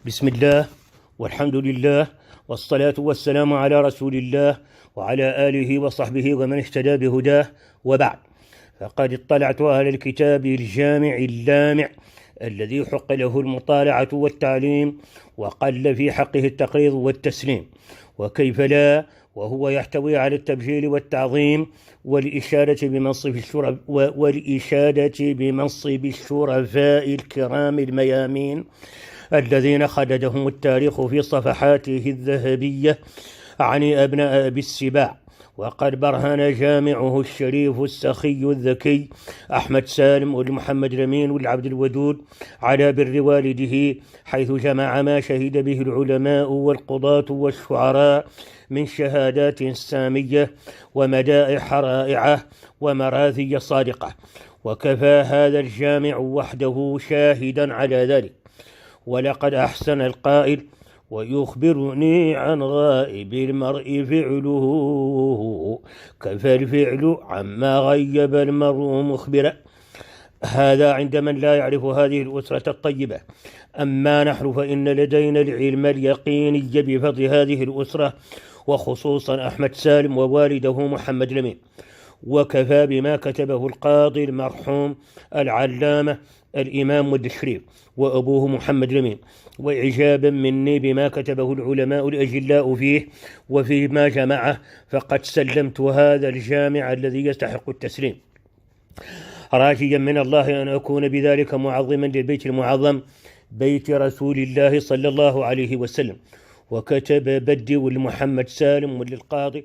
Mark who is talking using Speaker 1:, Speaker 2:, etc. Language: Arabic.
Speaker 1: بسم الله والحمد لله والصلاة والسلام على رسول الله وعلى آله وصحبه ومن اهتدى بهداه، وبعد. فقد اطلعت على الكتاب الجامع اللامع الذي حق له المطالعة والتعليم، وقل في حقه التقريض والتسليم، وكيف لا وهو يحتوي على التبجيل والتعظيم والإشادة بمنصب الشرفاء الكرام الميامين الذين خلدهم التاريخ في صفحاته الذهبية عن أبناء أبي السباع. وقد برهن جامعه الشريف السخي الذكي أحمد سالم والمحمد الأمين والعبد الودود على بر والده، حيث جمع ما شهد به العلماء والقضاة والشعراء من شهادات سامية ومدائح رائعة ومراثي صادقة، وكفى هذا الجامع وحده شاهدا على ذلك. ولقد أحسن القائل: ويخبرني عن غائب المرء فعله، كفى الفعل عما غيب المرء مخبرا. هذا عند من لا يعرف هذه الأسرة الطيبة. أما نحن فإن لدينا العلم اليقيني بفضل هذه الأسرة، وخصوصا أحمد سالم ووالده محمد الأمين. وكفى بما كتبه القاضي المرحوم العلامة الإمام الشريف وأبوه محمد الأمين، وإعجابا مني بما كتبه العلماء الأجلاء فيه وفيما جمعه، فقد سلمت هذا الجامع الذي يستحق التسليم، راجيا من الله أن أكون بذلك معظما للبيت المعظم، بيت رسول الله صلى الله عليه وسلم. وكتب بدي ولمحمد سالم وللقاضي